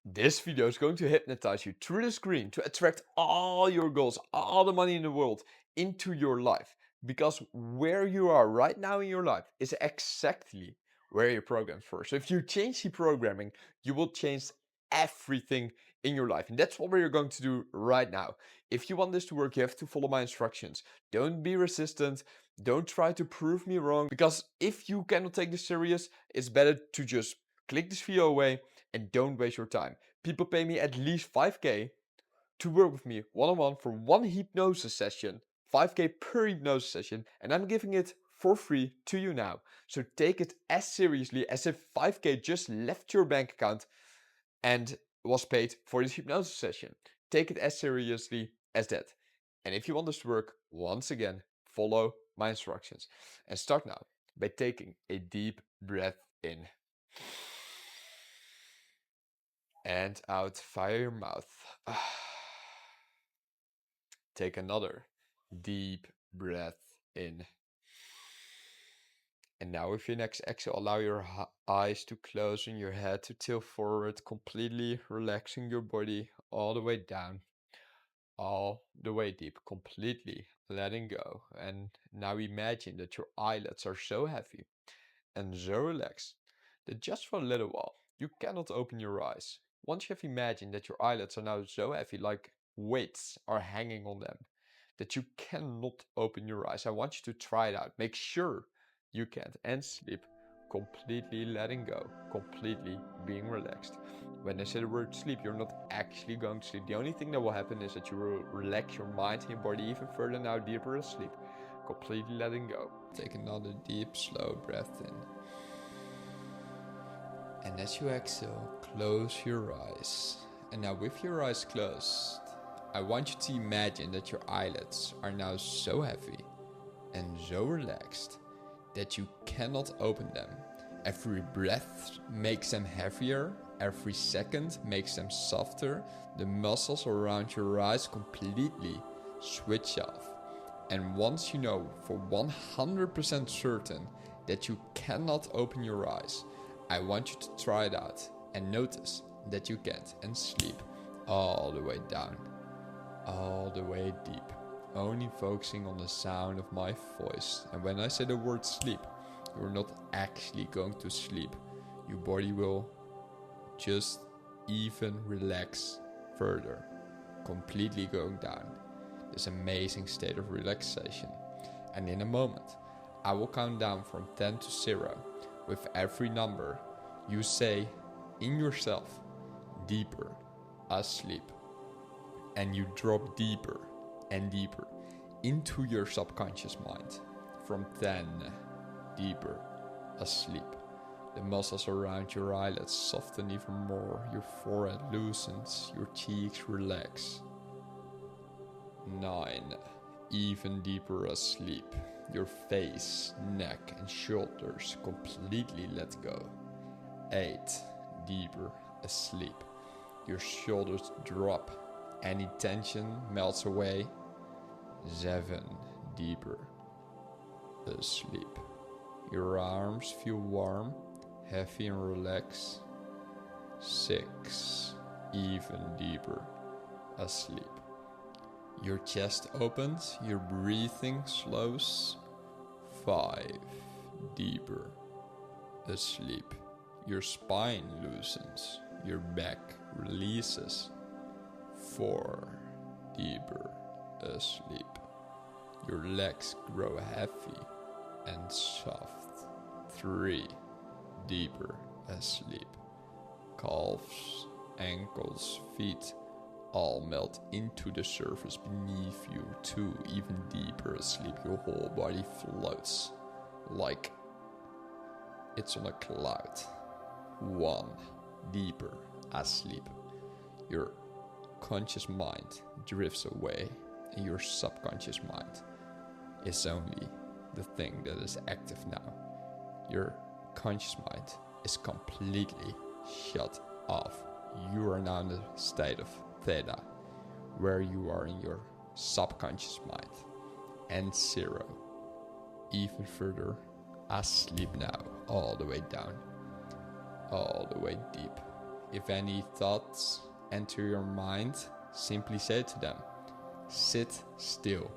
This video is going to hypnotize you through the screen to attract all your goals, all the money in the world into your life. Because where you are right now in your life is exactly where you're programmed for. So if you change the programming, you will change everything in your life. And that's what we're going to do right now. If you want this to work, you have to follow my instructions. Don't be resistant. Don't try to prove me wrong. Because if you cannot take this serious, it's better to just click this video away and don't waste your time. People pay me at least 5k to work with me one-on-one for one hypnosis session, 5k per hypnosis session, and I'm giving it for free to you now. So take it as seriously as if 5k just left your bank account and was paid for this hypnosis session. Take it as seriously as that. And if you want this to work, once again, follow my instructions. And start now by taking a deep breath in. And out via your mouth. Take another deep breath in. And now with your next exhale, allow your eyes to close and your head to tilt forward, completely relaxing your body all the way down, all the way deep, completely letting go. And now imagine that your eyelids are so heavy and so relaxed that just for a little while, you cannot open your eyes. Once you have imagined that your eyelids are now so heavy, like weights are hanging on them, that you cannot open your eyes, I want you to try it out. Make sure you can't, and sleep, completely letting go, completely being relaxed. When I say the word sleep, you're not actually going to sleep. The only thing that will happen is that you will relax your mind and your body even further now, deeper asleep, completely letting go. Take another deep, slow breath in. And as you exhale, close your eyes. And now with your eyes closed, I want you to imagine that your eyelids are now so heavy and so relaxed that you cannot open them. Every breath makes them heavier, every second makes them softer. The muscles around your eyes completely switch off. And once you know for 100% certain that you cannot open your eyes, I want you to try it out and notice that you can't, and sleep all the way down, all the way deep, only focusing on the sound of my voice. And when I say the word sleep, you're not actually going to sleep. Your body will just even relax further, completely going down. This amazing state of relaxation. And in a moment, I will count down from 10 to 0. With every number, you say in yourself, deeper, asleep. And you drop deeper and deeper into your subconscious mind. From 10, deeper, asleep. The muscles around your eyelids soften even more. Your forehead loosens, your cheeks relax. 9, even deeper asleep. Your face, neck and shoulders completely let go. 8, deeper asleep. Your shoulders drop. Any tension melts away. 7, deeper asleep. Your arms feel warm, heavy and relaxed. 6, even deeper asleep. Your chest opens, your breathing slows. 5, deeper asleep. Your spine loosens, your back releases. 4, deeper asleep. Your legs grow heavy and soft. 3, deeper asleep. Calves, ankles, feet all melt into the surface beneath you. 2, even deeper asleep. Your whole body floats like it's on a cloud. 1, deeper asleep. Your conscious mind drifts away and your subconscious mind is only the thing that is active now. Your conscious mind is completely shut off. You are now in the state of theta, where you are in your subconscious mind. And 0, even further asleep now, all the way down, all the way deep, If any thoughts enter your mind, simply say to them, sit still,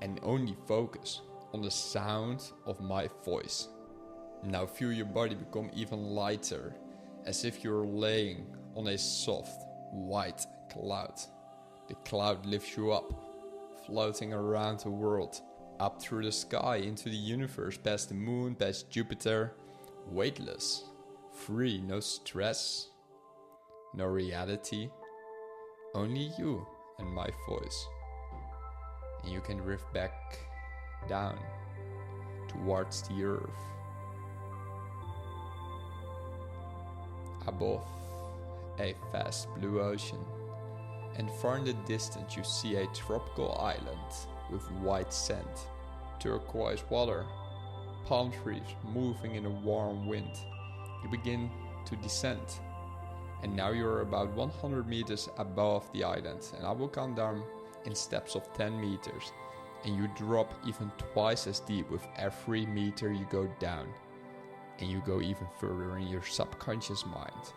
and only focus on the sound of my voice. Now feel your body become even lighter, as if you're laying on a soft, white cloud. The cloud lifts you up, floating around the world, up through the sky, into the universe, past the moon, past Jupiter, weightless, free, no stress, no reality, only you and my voice. And you can drift back down towards the earth. Above, a vast blue ocean, and far in the distance you see a tropical island with white sand, turquoise water, palm trees moving in a warm wind. You begin to descend, and now you're about 100 meters above the island, and I will count down in steps of 10 meters, and you drop even twice as deep with every meter you go down. And you go even further in your subconscious mind,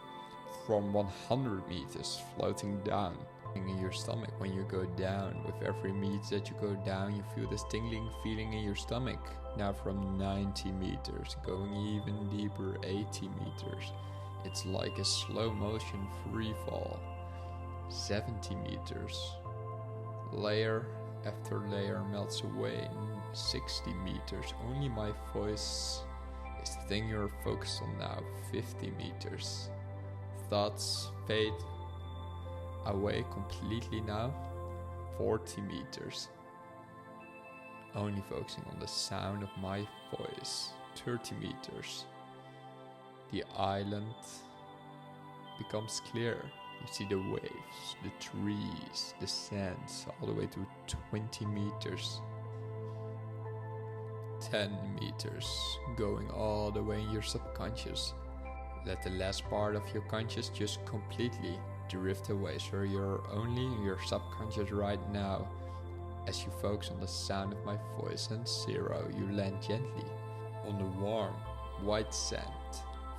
from 100 meters floating down in your stomach. When you go down, with every meter that you go down, you feel this tingling feeling in your stomach. Now from 90 meters, going even deeper, 80 meters. It's like a slow motion free fall. 70 meters. Layer after layer melts away. 60 meters. Only my voice is the thing you're focused on now. 50 meters. Thoughts fade away completely now. 40 meters. Only focusing on the sound of my voice. 30 meters. The island becomes clear. You see the waves, the trees, the sands, all the way to 20 meters. 10 meters, going all the way in your subconscious. Let the last part of your conscious just completely drift away, so you're only in your subconscious right now. As you focus on the sound of my voice, and 0, you land gently on the warm, white sand.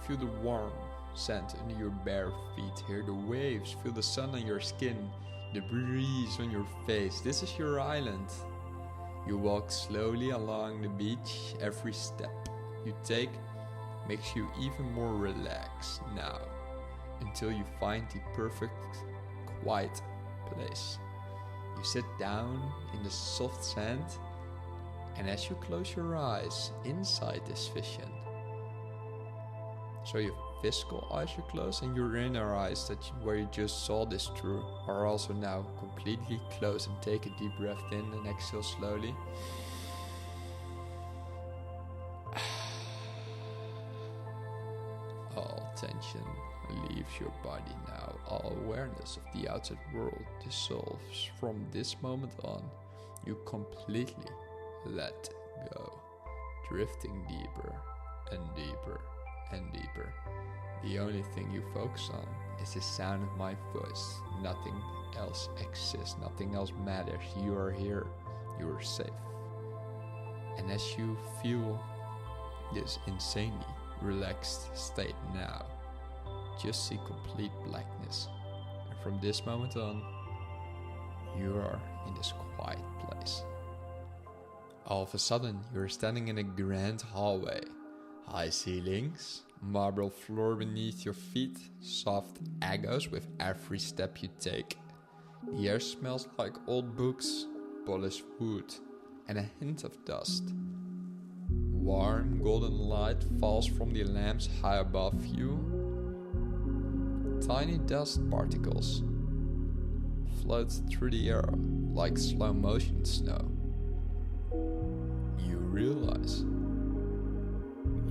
Feel the warm sand under your bare feet. Hear the waves, feel the sun on your skin, the breeze on your face. This is your island. You walk slowly along the beach. Every step you take makes you even more relaxed now, until you find the perfect, quiet place. You sit down in the soft sand, and as you close your eyes, inside this vision, so your physical eyes are closed and your inner eyes, where you just saw this through, are also now completely closed. And take a deep breath in and exhale slowly. All tension leaves your body now. All awareness of the outside world dissolves. From this moment on, you completely let go, drifting deeper and deeper and deeper. The only thing you focus on is the sound of my voice. Nothing else exists, nothing else matters. You are here, you are safe. And as you feel this insanely relaxed state now, just see complete blackness. And from this moment on, you are in this quiet place. All of a sudden, you're standing in a grand hallway. High ceilings, marble floor beneath your feet, soft echoes with every step you take. The air smells like old books, polished wood, and a hint of dust. Warm golden light falls from the lamps high above you. Tiny dust particles float through the air like slow motion snow. You realize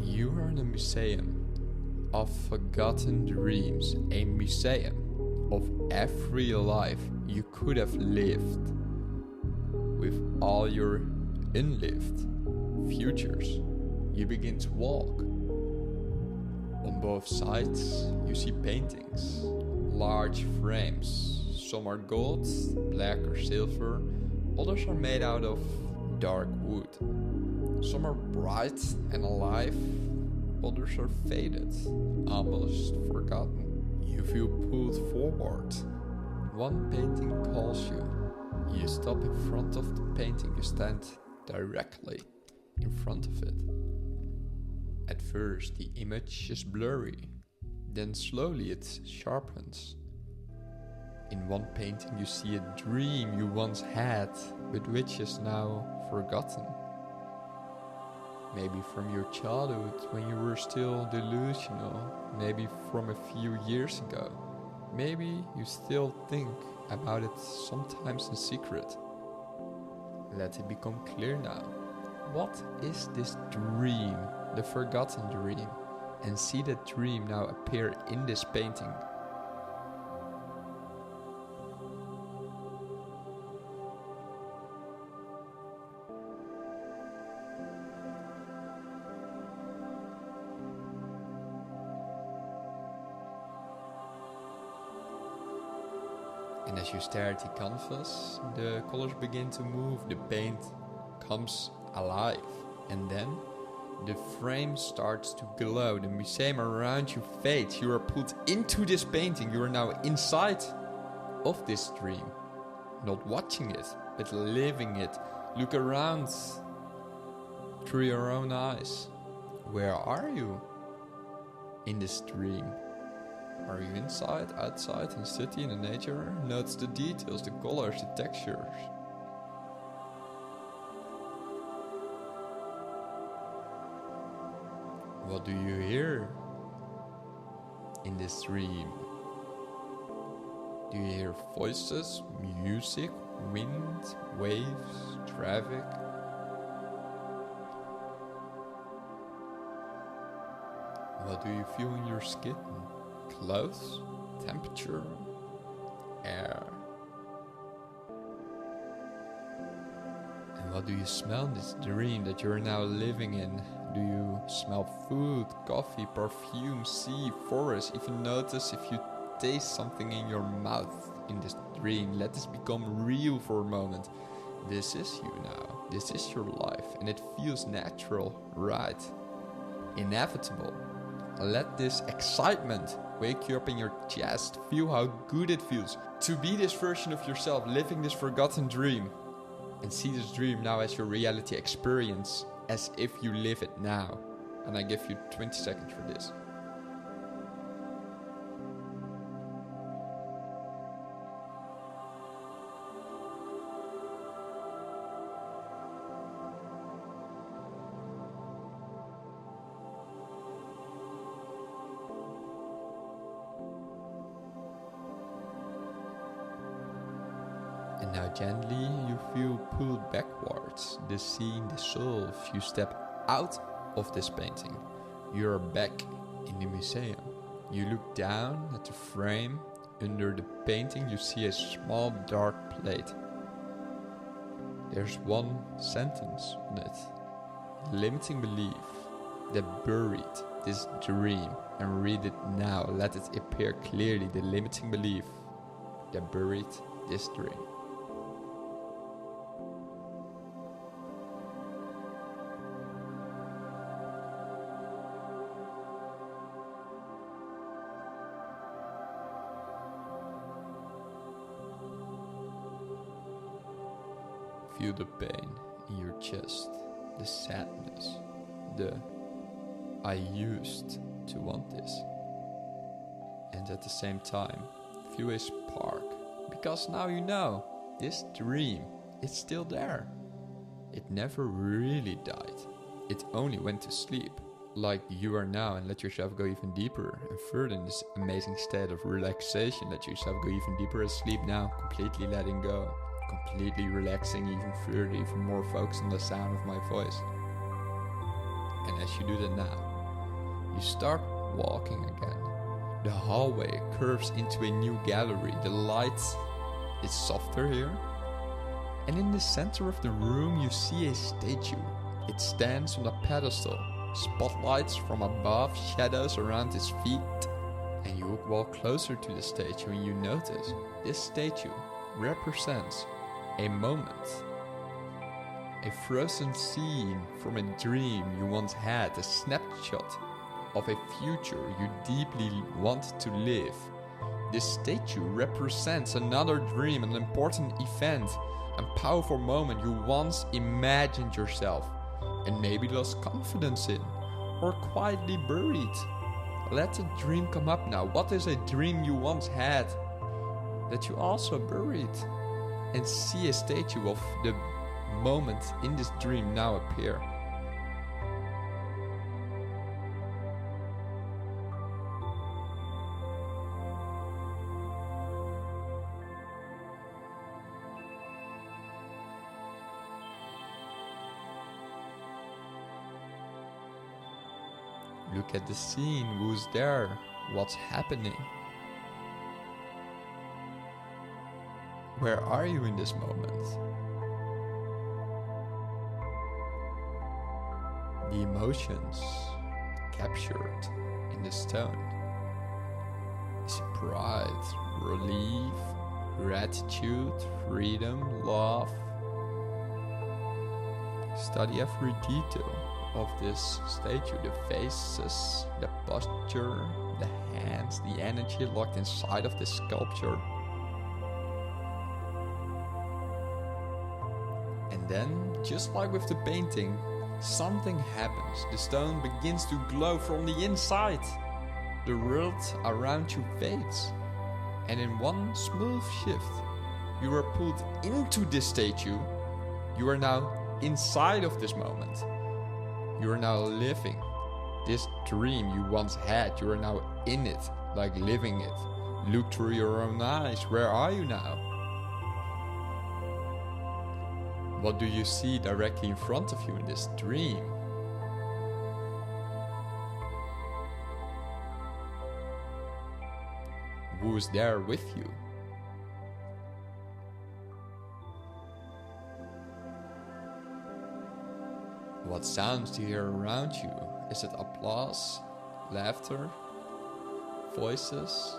you are in a museum of forgotten dreams, a museum of every life you could have lived, with all your unlived futures. You begin to walk. On both sides you see paintings, large frames. Some are gold, black or silver, others are made out of dark wood. Some are bright and alive, others are faded, almost forgotten. You feel pulled forward. One painting calls you. You stop in front of the painting. You stand directly in front of it. At first the image is blurry. Then slowly it sharpens. In one painting you see a dream you once had, but which is now forgotten. Maybe from your childhood when you were still delusional, maybe from a few years ago. Maybe you still think about it sometimes in secret. Let it become clear now. What is this dream, the forgotten dream? And see that dream now appear in this painting. And as you stare at the canvas, the colors begin to move, the paint comes alive. And then the frame starts to glow, the museum around you fades, you are pulled into this painting, you are now inside of this dream. Not watching it, but living it. Look around through your own eyes. Where are you in this dream? Are you inside, outside, in the city, in the nature? Notice the details, the colors, the textures. What do you hear in this dream? Do you hear voices, music, wind, waves, traffic? What do you feel in your skin? Clothes, temperature, air. And what do you smell in this dream that you're now living in? Do you smell food, coffee, perfume, sea, forest? Even notice if you taste something in your mouth in this dream. Let this become real for a moment. This is you now. This is your life. And it feels natural, right? Inevitable. Let this excitement wake you up in your chest. Feel how good it feels to be this version of yourself, living this forgotten dream. And see this dream now as your reality experience, as if you live it now. And I give you 20 seconds for this. And now gently you feel pulled backwards. The scene dissolves. You step out of this painting. You're back in the museum. You look down at the frame. Under the painting you see a small dark plate. There's one sentence on it. Limiting belief that buried this dream. And read it now. Let it appear clearly. The limiting belief that buried this dream. Feel the pain in your chest, the sadness, the I used to want this. And at the same time, feel a spark, because now you know, this dream, it's still there. It never really died. It only went to sleep, like you are now, and let yourself go even deeper and further in this amazing state of relaxation. Let yourself go even deeper asleep now, completely letting go. Completely relaxing even further, even more focused on the sound of my voice. And as you do that now, you start walking again. The hallway curves into a new gallery. The light is softer here. And in the center of the room you see a statue. It stands on a pedestal. Spotlights from above, shadows around its feet. And you walk closer to the statue and you notice this statue represents a moment, a frozen scene from a dream you once had, a snapshot of a future you deeply want to live. This statue represents another dream, an important event, a powerful moment you once imagined yourself and maybe lost confidence in or quietly buried. Let the dream come up now. What is a dream you once had that you also buried? And see a statue of the moment in this dream now appear. Look at the scene, who's there, what's happening. Where are you in this moment? The emotions captured in the stone. Is it pride, relief, gratitude, freedom, love? Study every detail of this statue, the faces, the posture, the hands, the energy locked inside of this sculpture. And then, just like with the painting, something happens. The stone begins to glow from the inside. The world around you fades. And in one smooth shift, you are pulled into this statue. You are now inside of this moment. You are now living this dream you once had. You are now in it, like living it. Look through your own eyes. Where are you now? What do you see directly in front of you in this dream? Who is there with you? What sounds do you hear around you? Is it applause, laughter, voices,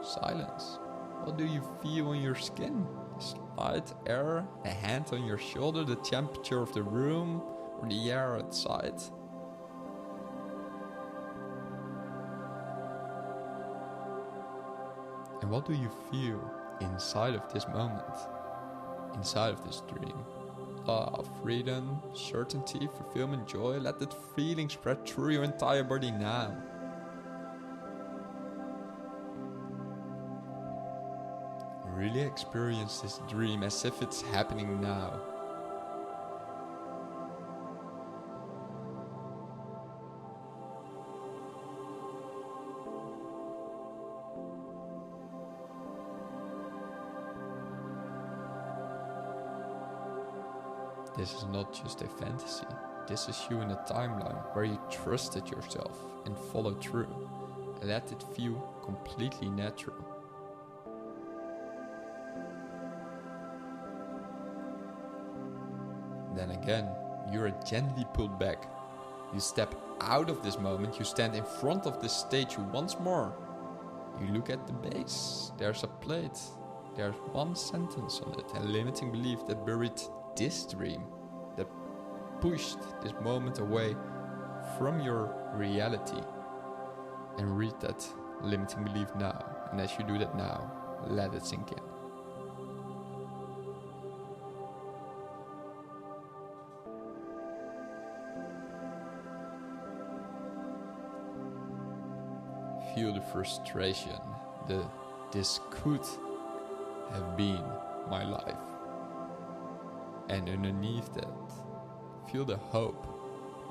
silence? What do you feel on your skin? Light, air, a hand on your shoulder, the temperature of the room, or the air outside? And what do you feel inside of this moment? Inside of this dream? Love, freedom, certainty, fulfillment, joy. Let that feeling spread through your entire body now. Really experience this dream as if it's happening now. This is not just a fantasy. This is you in a timeline where you trusted yourself and followed through. Let it feel completely natural. Then again, you are gently pulled back. You step out of this moment, you stand in front of the statue once more. You look at the base, there's a plate, there's one sentence on it, a limiting belief that buried this dream, that pushed this moment away from your reality. And read that limiting belief now, and as you do that now, let it sink in. Feel the frustration, this could have been my life. And underneath that, feel the hope.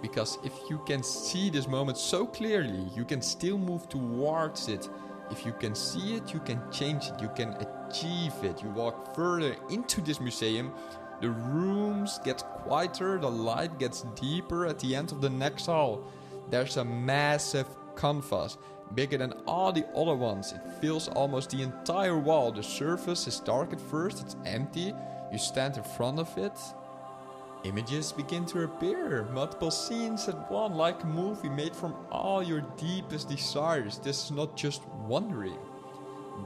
Because if you can see this moment so clearly, you can still move towards it. If you can see it, you can change it, you can achieve it. You walk further into this museum, the rooms get quieter, the light gets deeper. At the end of the next hall, there's a massive canvas, bigger than all the other ones. It fills almost the entire wall. The surface is dark at first, it's empty. You stand in front of it. Images begin to appear, multiple scenes at once, like a movie made from all your deepest desires. This is not just one dream.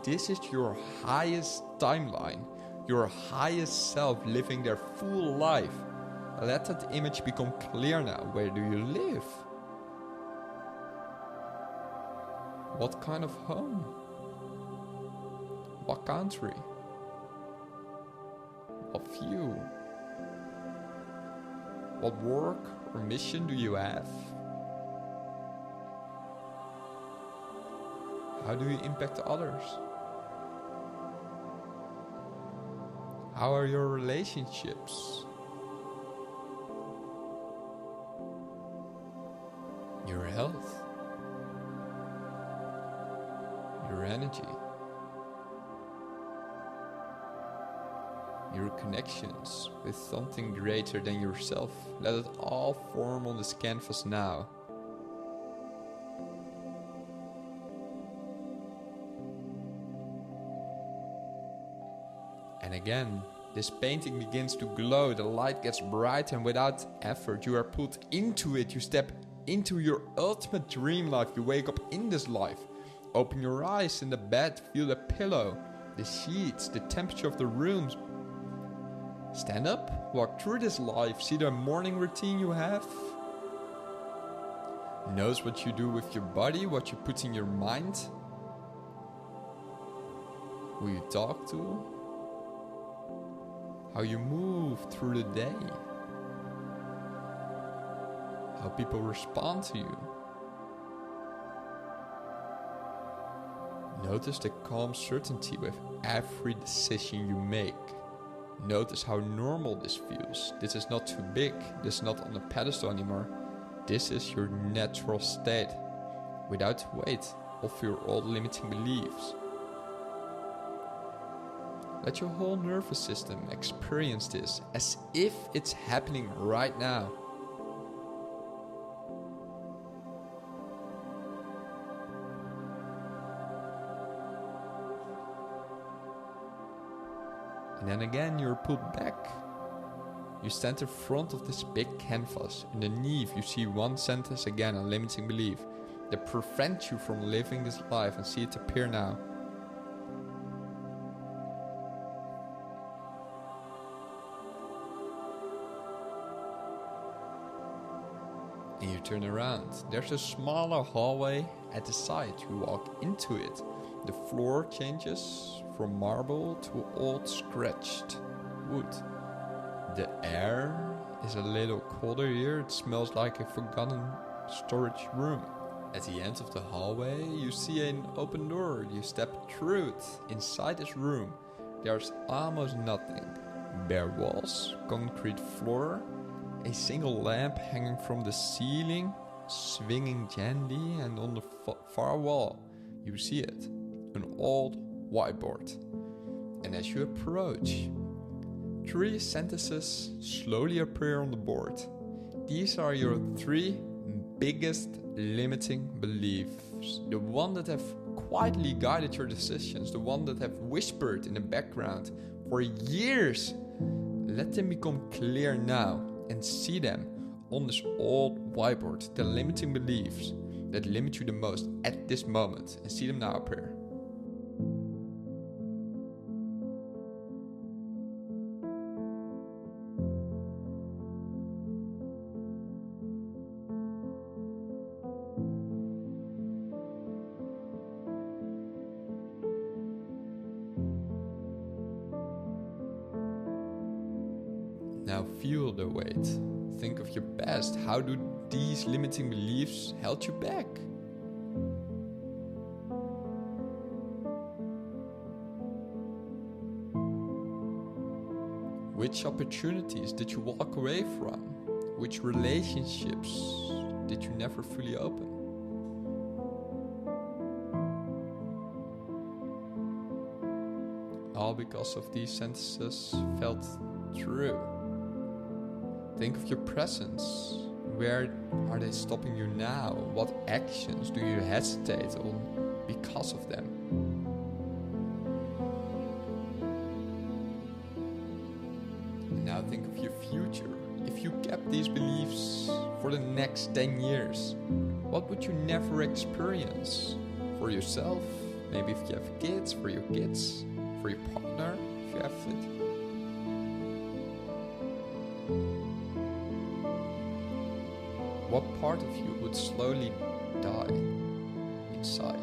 This is your highest timeline, your highest self living their full life. Let that image become clear now. Where do you live? What kind of home? What country? What view? What work or mission do you have? How do you impact others? How are your relationships? Your health? Your energy? Your connections with something greater than yourself? Let it all form on this canvas now. And again, this painting begins to glow, the light gets bright, and without effort you are pulled into it. You step into your ultimate dream life. You wake up in this life. Open your eyes in the bed, feel the pillow, the sheets, the temperature of the rooms. Stand up, walk through this life, see the morning routine you have. Notice what you do with your body, what you put in your mind, who you talk to, how you move through the day, how people respond to you. Notice the calm certainty with every decision you make. Notice how normal this feels. This is not too big. This is not on a pedestal anymore. This is your natural state, without weight of your old limiting beliefs. Let your whole nervous system experience this as if it's happening right now. And then again you're pulled back. You stand in front of this big canvas. Underneath you see one sentence again, a limiting belief that prevents you from living this life, and see it appear now. And you turn around. There's a smaller hallway at the side. You walk into it. The floor changes from marble to old scratched wood. The air is a little colder here. It smells like a forgotten storage room. At the end of the hallway, you see an open door. You step through it. Inside this room, there's almost nothing. Bare walls, concrete floor, a single lamp hanging from the ceiling, swinging gently, and on the far wall, you see it, an old whiteboard. And as you approach, 3 sentences slowly appear on the board. These are your 3 biggest limiting beliefs. The one that have quietly guided your decisions, the one that have whispered in the background for years. Let them become clear now and see them on this old whiteboard. The limiting beliefs that limit you the most at this moment, and see them now appear. Now feel the weight. Think of your past. How do these limiting beliefs held you back? Which opportunities did you walk away from? Which relationships did you never fully open? All because of these sentences felt true. Think of your presence. Where are they stopping you now? What actions do you hesitate on because of them? And now think of your future. If you kept these beliefs for the next 10 years, what would you never experience? For yourself, maybe if you have kids, for your kids, for your partner, if you have it. What part of you would slowly die inside?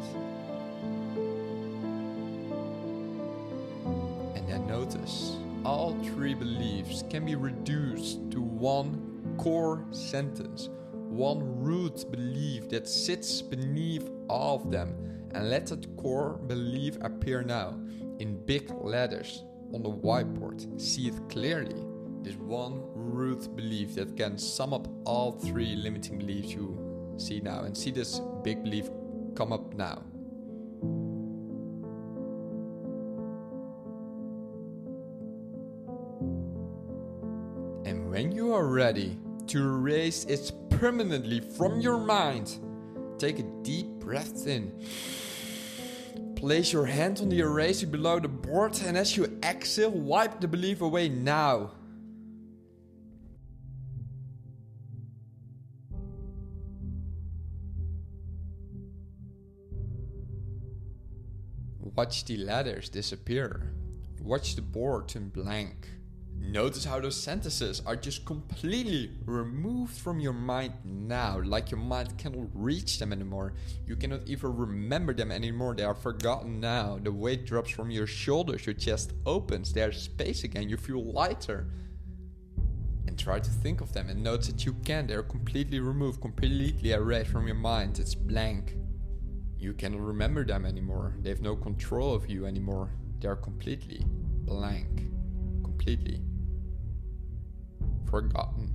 notice all three beliefs can be reduced to one core sentence, one root belief that sits beneath all of them, and let that core belief appear now in big letters on the whiteboard. See it clearly. This one root belief that can sum up all three limiting beliefs you see now, and see this big belief come up now. And when you are ready to erase it permanently from your mind, take a deep breath in. Place your hand on the eraser below the board, and as you exhale, wipe the belief away now. Watch the letters disappear. Watch the board turn blank. Notice how those sentences are just completely removed from your mind now, like your mind cannot reach them anymore. You cannot even remember them anymore. They are forgotten now. The weight drops from your shoulders, your chest opens, there's space again, you feel lighter. And try to think of them and notice that you can. They're completely removed, completely erased from your mind. It's blank. You cannot remember them anymore. They have no control of you anymore. They are completely blank. Completely forgotten.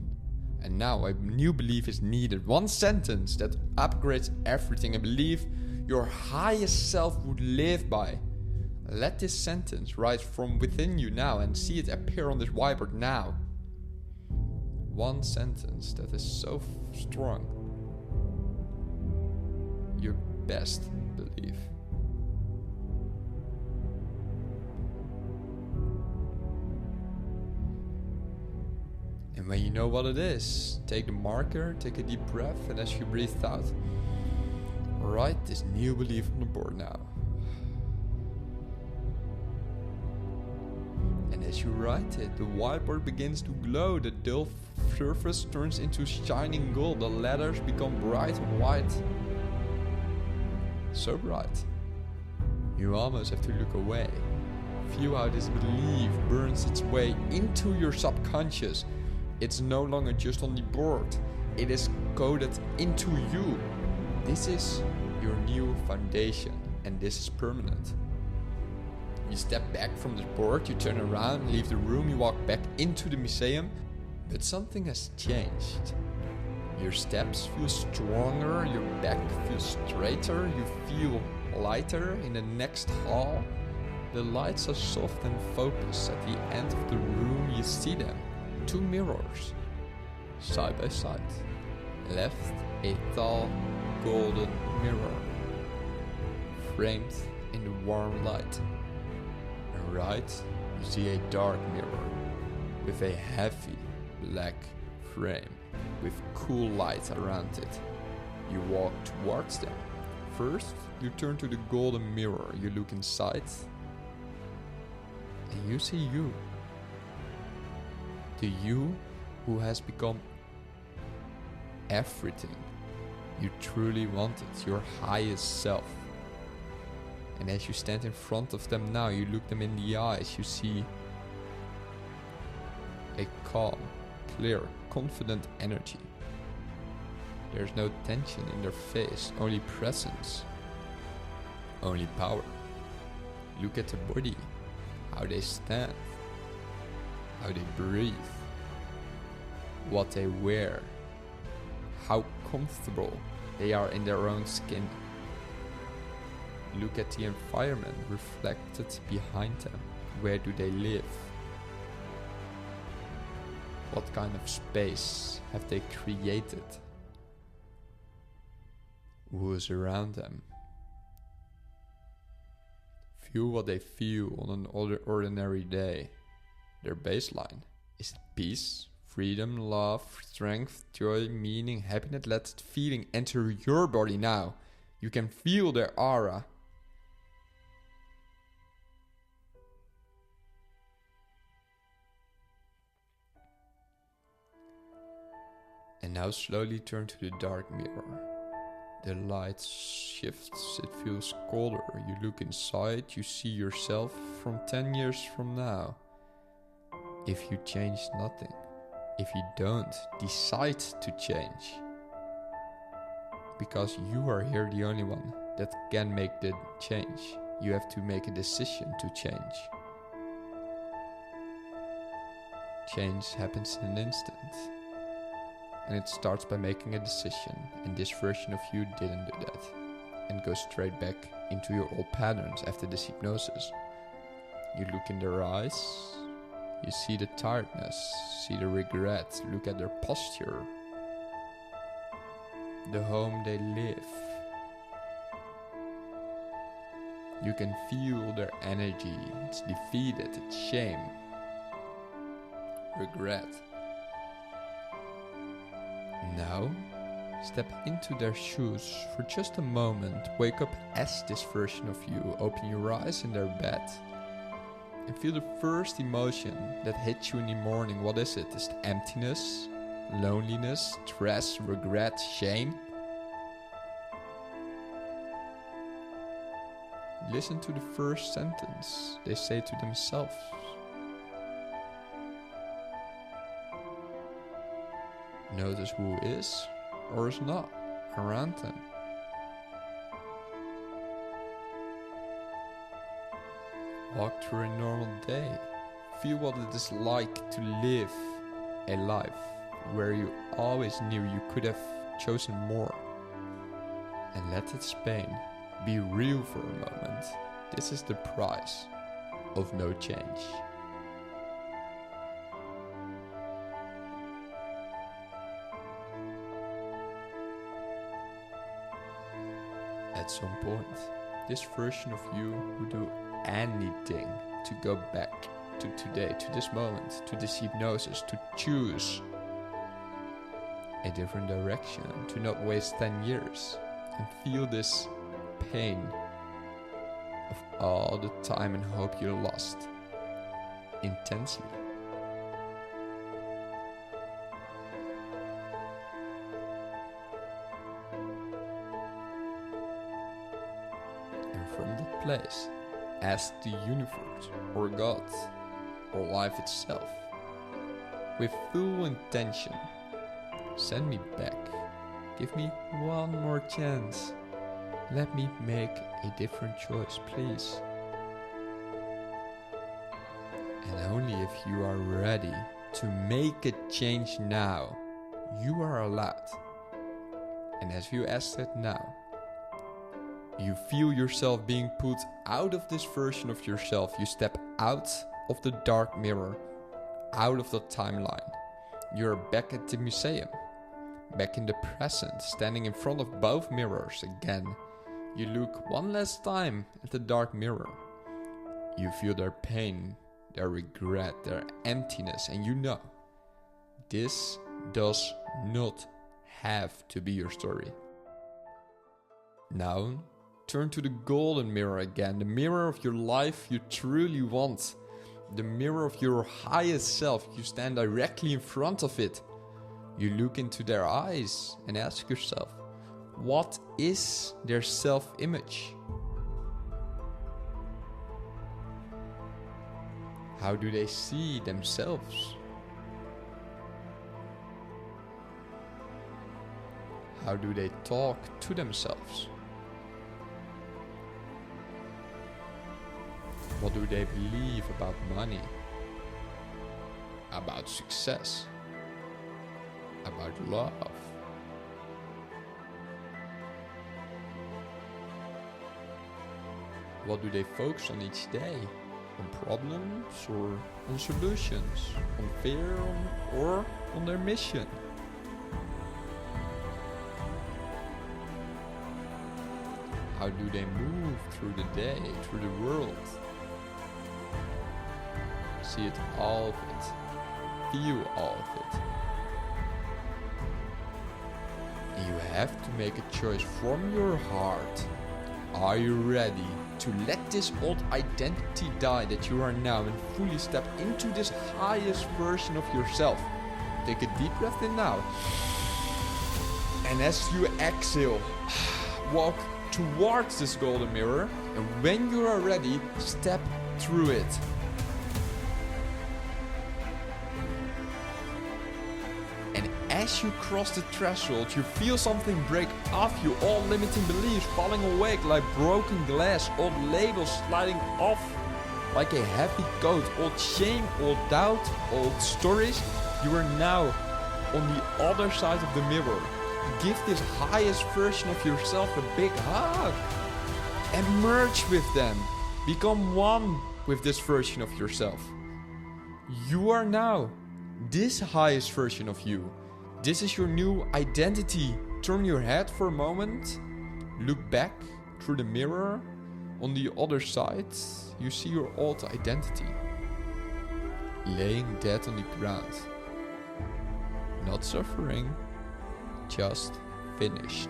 And now a new belief is needed. One sentence that upgrades everything. A belief your highest self would live by. Let this sentence rise from within you now and see it appear on this whiteboard now. One sentence that is so strong. Your best belief. And when you know what it is, take the marker, take a deep breath, and as you breathe out, write this new belief on the board now. And as you write it, the whiteboard begins to glow. The dull surface turns into shining gold. The letters become bright white. So bright, you almost have to look away. Feel how this belief burns its way into your subconscious. It's no longer just on the board, it is coded into you. This is your new foundation, and this is permanent. You step back from the board, you turn around, leave the room, you walk back into the museum, but something has changed. Your steps feel stronger, your back feels straighter, you feel lighter. In the next hall, the lights are soft and focused. At the end of the room, you see them. Two mirrors, side by side. Left, a tall, golden mirror, framed in the warm light. And right, you see a dark mirror, with a heavy, black frame. With cool lights around it. You walk towards them. First, you turn to the golden mirror. You look inside, and you see you. The you who has become everything you truly wanted, your highest self. And as you stand in front of them now, you look them in the eyes, you see a calm, clear, confident energy. There's no tension in their face, only presence, only power. Look at the body, how they stand, how they breathe, what they wear, how comfortable they are in their own skin. Look at the environment reflected behind them. Where do they live? What kind of space have they created? Who is around them? Feel what they feel on an ordinary day. Their baseline. Is it peace, freedom, love, strength, joy, meaning, happiness? Let that feeling enter your body now. You can feel their aura. And now slowly turn to the dark mirror. The light shifts, it feels colder. You look inside, you see yourself from 10 years from now. If you change nothing, if you don't decide to change, because you are here the only one that can make the change. You have to make a decision to change. Change happens in an instant. And it starts by making a decision. And this version of you didn't do that. And goes straight back into your old patterns after this hypnosis. You look in their eyes. You see the tiredness. See the regret. Look at their posture. The home they live. You can feel their energy. It's defeated. It's shame. Regret. Now, step into their shoes for just a moment. Wake up as this version of you. Open your eyes in their bed. And feel the first emotion that hits you in the morning. What is it? Is it emptiness, loneliness, stress, regret, shame? Listen to the first sentence they say to themselves. Notice who is or is not around them. Walk through a normal day. Feel what it is like to live a life where you always knew you could have chosen more. And let its pain be real for a moment. This is the price of no change. At some point, this version of you would do anything to go back to today, to this moment, to this hypnosis, to choose a different direction, to not waste 10 years and feel this pain of all the time and hope you lost intensely. And from that place, ask the universe or God or life itself with full intention, send me back, give me one more chance. Let me make a different choice, please. And only if you are ready to make a change now, you are allowed. And as you ask that now, you feel yourself being put out of this version of yourself. You step out of the dark mirror, out of the timeline. You're back at the museum, back in the present, standing in front of both mirrors again. You look one last time at the dark mirror. You feel their pain, their regret, their emptiness, and you know this does not have to be your story. Now, turn to the golden mirror again, the mirror of your life you truly want, the mirror of your highest self. You stand directly in front of it. You look into their eyes and ask yourself, what is their self-image? How do they see themselves? How do they talk to themselves? What do they believe about money? About success? About love? What do they focus on each day? On problems or on solutions? On fear or on their mission? How do they move through the day, through the world? See it, all of it. Feel all of it. And you have to make a choice from your heart. Are you ready to let this old identity die that you are now and fully step into this highest version of yourself? Take a deep breath in now. And as you exhale, walk towards this golden mirror, and when you are ready, step through it. And as you cross the threshold, you feel something break off you, all limiting beliefs falling away like broken glass, old labels sliding off like a heavy coat, old shame, old doubt, old stories. You are now on the other side of the mirror. Give this highest version of yourself a big hug and merge with them. Become one with this version of yourself. You are now this highest version of you. This is your new identity. Turn your head for a moment. Look back through the mirror. On the other side, you see your old identity. Laying dead on the ground. Not suffering. Just finished.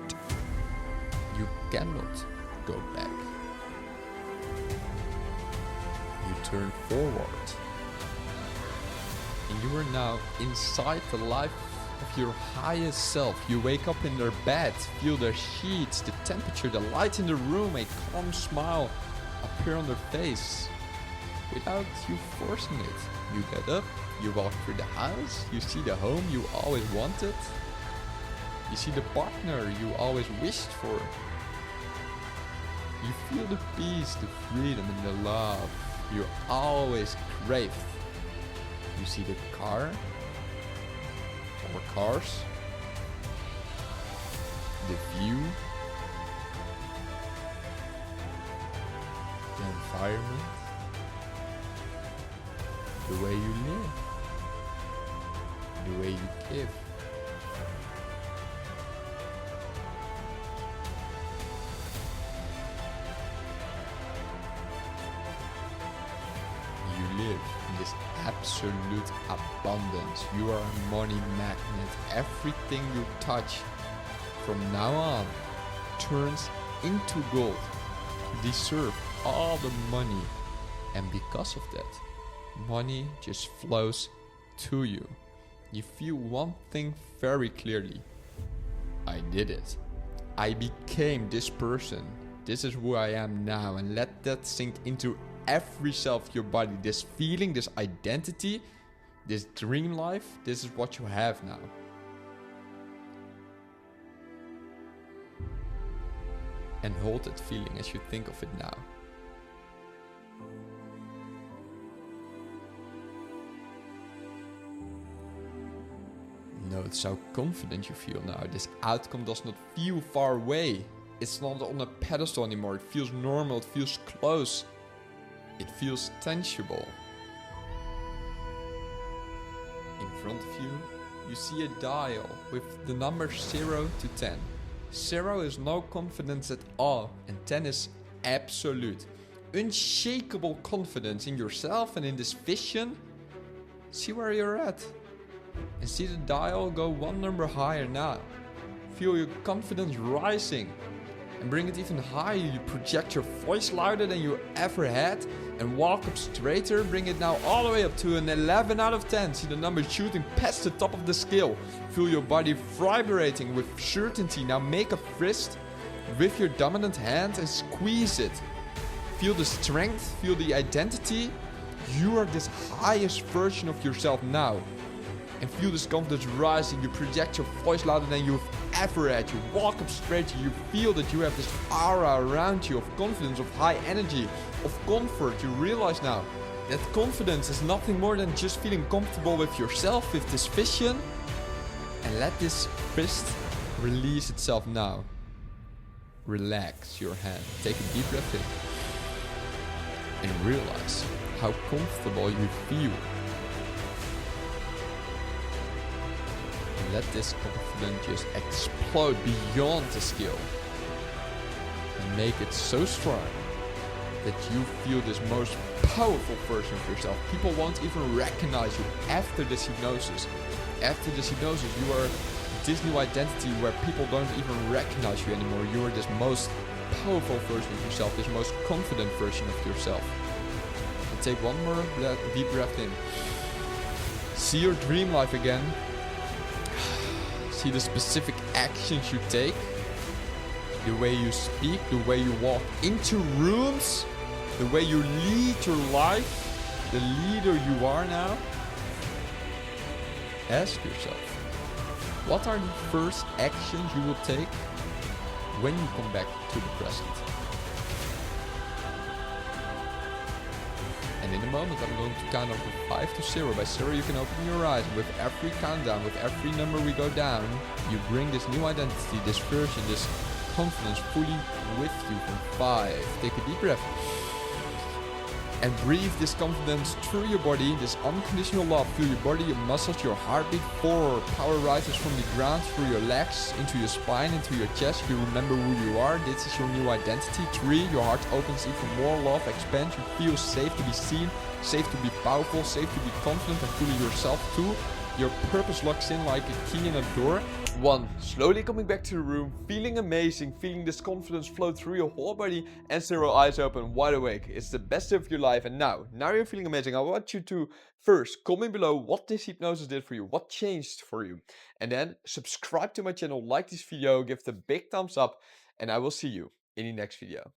You cannot go back. You turn forward. And you are now inside the life of your highest self. You wake up in their bed, feel their sheets, the temperature, the light in the room, a calm smile appear on their face without you forcing it. You get up, you walk through the house, you see the home you always wanted. You see the partner you always wished for. You feel the peace, the freedom and the love you always craved. You see the car or cars, the view, the environment, the way you live, the way you give. You live in this absolute abundance. You are a money magnet. Everything you touch from now on turns into gold. You deserve all the money, and because of that, money just flows to you. You feel one thing very clearly. I did it. I became this person. This is who I am now, and let that sink into every cell of your body. This feeling, this identity, this dream life, this is what you have now. And hold that feeling as you think of it now. Notice how confident you feel now. This outcome does not feel far away. It's not on a pedestal anymore. It feels normal, it feels close. It feels tangible. In front of you, you see a dial with the number 0 to 10. 0 is no confidence at all, and 10 is absolute. Unshakable confidence in yourself and in this vision. See where you're at. And see the dial go one number higher now. Feel your confidence rising. And bring it even higher. You project your voice louder than you ever had. And walk up straighter. Bring it now all the way up to an 11 out of 10. See the number shooting past the top of the scale. Feel your body vibrating with certainty. Now make a fist with your dominant hand and squeeze it. Feel the strength. Feel the identity. You are this highest version of yourself now. And feel this confidence rising. You project your voice louder than you've ever had. You walk up straight. You feel that you have this aura around you of confidence, of high energy, of comfort. You realize now that confidence is nothing more than just feeling comfortable with yourself, with this vision. And let this fist release itself now. Relax your hand. Take a deep breath in. And realize how comfortable you feel. Let this confidence just explode beyond the skill. And make it so strong that you feel this most powerful version of yourself. People won't even recognize you after this hypnosis. After this hypnosis, you are this new identity where people don't even recognize you anymore. You are this most powerful version of yourself, this most confident version of yourself. And take one more deep breath in. See your dream life again. See the specific actions you take, the way you speak, the way you walk into rooms, the way you lead your life, the leader you are now. Ask yourself, what are the first actions you will take when you come back to the present? And in a moment, I'm going to count over 5 to 0. By 0, you can open your eyes. With every countdown, with every number we go down, you bring this new identity, this version, this confidence fully with you from 5. Take a deep breath. And breathe this confidence through your body, this unconditional love through your body, your muscles, your heartbeat. 4. Power rises from the ground through your legs, into your spine, into your chest. You remember who you are. This is your new identity. 3. Your heart opens even more. Love expands. You feel safe to be seen, safe to be powerful, safe to be confident and fully yourself too. Your purpose locks in like a key in a door. 1. Slowly coming back to the room, feeling amazing, feeling this confidence flow through your whole body, and 0, eyes open, wide awake. It's the best day of your life, and now you're feeling amazing. I want you to first comment below what this hypnosis did for you, what changed for you, and then subscribe to my channel, like this video, give it a big thumbs up, and I will see you in the next video.